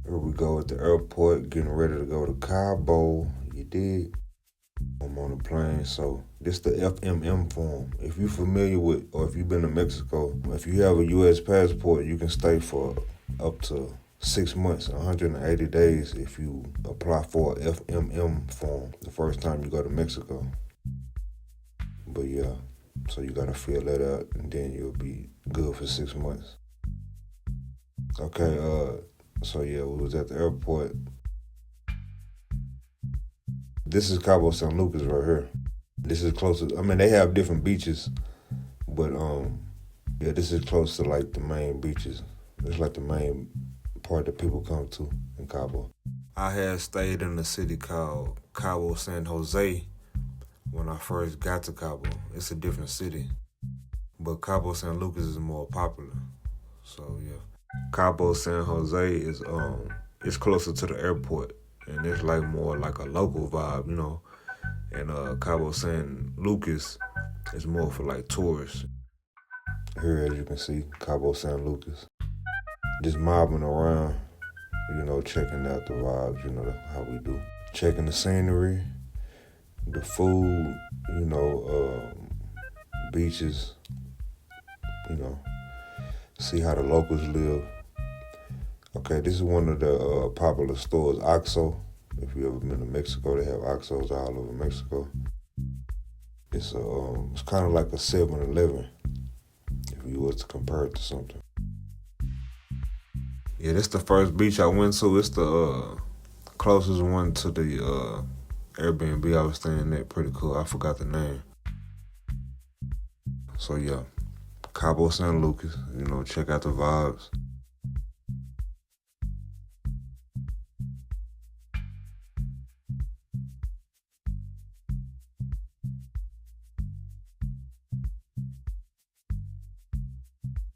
Here we go at the airport, getting ready to go to Cabo. You did. I'm on the plane, so this the FMM form. If you're familiar with, or if you've been to Mexico, if you have a U.S. passport, you can stay for up to 6 months, 180 days if you apply for a FMM form the first time you go to Mexico. But yeah, so you gotta fill that out, and then you'll be good for 6 months. Okay, so yeah, we was at the airport. This is Cabo San Lucas right here. This is closest. I mean, they have different beaches, but yeah, this is close to like the main beaches. It's like the main part that people come to in Cabo. I had stayed in a city called Cabo San Jose when I first got to Cabo. It's a different city, but Cabo San Lucas is more popular. So yeah, Cabo San Jose is it's closer to the airport, and it's like more like a local vibe, And Cabo San Lucas is more for like tourists. Here, as you can see, Cabo San Lucas, just mobbing around, checking out the vibes, how we do, checking the scenery, the food, beaches, you know, see how the locals live. Okay, this is one of the popular stores, Oxxo. If you ever been to Mexico, they have Oxxos all over Mexico. It's kind of like a 7-Eleven, if you was to compare it to something. Yeah, this the first beach I went to. It's the closest one to the Airbnb I was staying at. Pretty cool. I forgot the name. So yeah, Cabo San Lucas. Check out the vibes.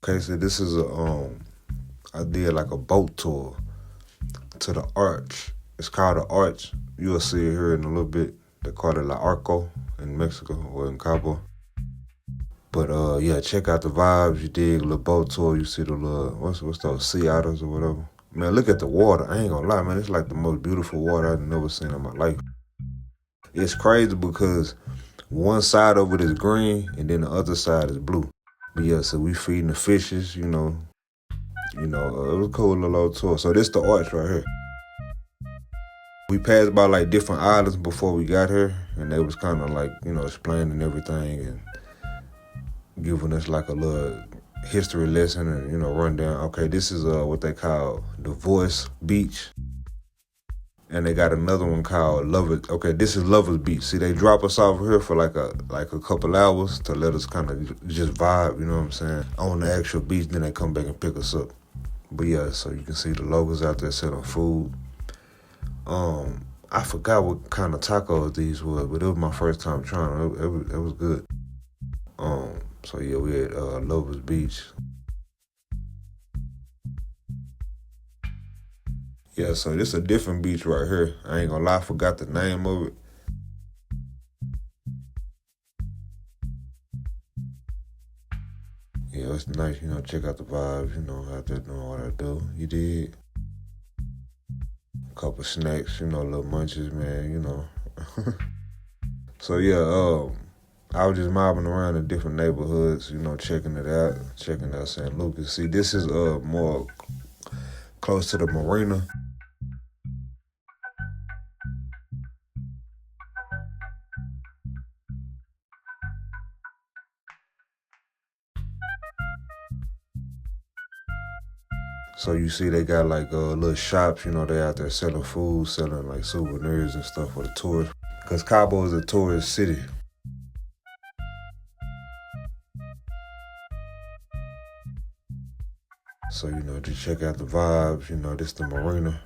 Okay, so this is I did like a boat tour to the Arch. It's called the Arch. You'll see it here in a little bit. They call it La Arco in Mexico or in Cabo. But yeah, check out the vibes. You dig a little boat tour. You see the little what's those sea otters or whatever. Man, look at the water. I ain't gonna lie, man. It's like the most beautiful water I've never seen in my life. It's crazy because one side of it is green and then the other side is blue. But yeah, so we feeding the fishes. It was a cool little tour. So this the Arch right here. We passed by like different islands before we got here, and they was kind of like explaining everything and giving us like a little history lesson and rundown. Okay, this is what they call the Voice Beach, and they got another one called Lovers. Okay, this is Lovers Beach. See, they drop us off here for like a couple hours to let us kind of just vibe. You know what I'm saying? On the actual beach, then they come back and pick us up. But yeah, so you can see the locals out there selling food. I forgot what kind of tacos these were, but it was my first time trying them. It was good. So yeah, we at Lovers Beach. Yeah, so this a different beach right here. I ain't gonna lie, I forgot the name of it. Yeah, it's nice, check out the vibes, out there doing what I do. You did. A couple snacks, little munches, man. So yeah, I was just mobbing around in different neighborhoods, checking it out, checking out St. Lucas. See, this is more close to the marina. So you see they got like little shops, they out there selling food, selling like souvenirs and stuff for the tourists. Because Cabo is a tourist city. So, just check out the vibes, this the marina.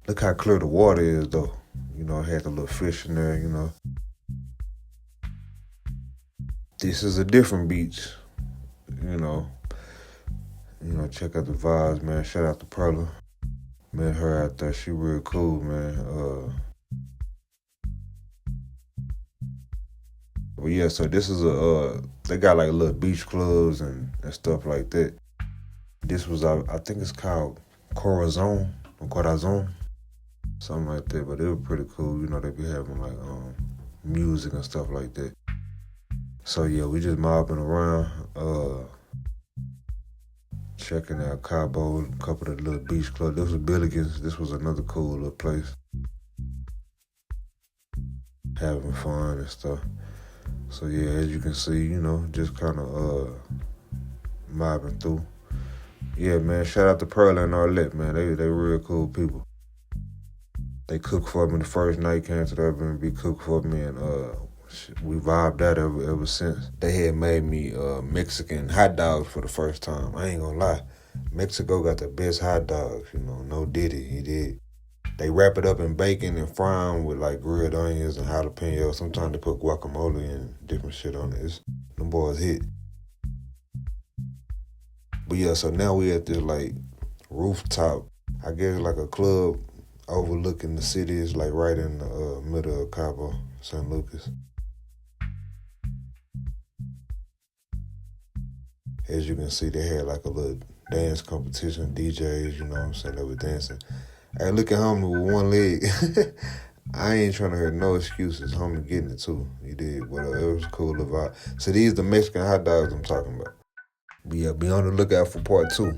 Look how clear the water is though. had the little fish in there, This is a different beach, you know. Check out the vibes, man. Shout out to Perla. Met her out there. She real cool, man. But yeah, so this is they got like little beach clubs and stuff like that. This was, I think it's called Corazon, something like that. But it was pretty cool. They be having like music and stuff like that. So yeah, we just mobbing around, checking out Cabo, a couple of the little beach clubs. This was Billigan's. This was another cool little place. Having fun and stuff. So yeah, as you can see, just kind of mobbing through. Yeah, man, shout out to Pearl and Arlette, man. They real cool people. They cooked for me the first night, came to the Airbnb, cooked for me, and we vibed out ever since. They had made me Mexican hot dogs for the first time. I ain't gonna lie. Mexico got the best hot dogs, no diddy, he did. They wrap it up in bacon and fry them with like grilled onions and jalapenos. Sometimes they put guacamole and different shit on it. Them boys hit. But yeah, so now we at this like rooftop, I guess like a club overlooking the city. It's like right in the middle of Cabo, San Lucas. As you can see, they had like a little dance competition, DJs, they were dancing. Hey, look at homie with one leg. I ain't trying to hear no excuses. Homie getting it too. He did. But it was a cool little vibe. So these the Mexican hot dogs I'm talking about. But yeah, be on the lookout for part 2.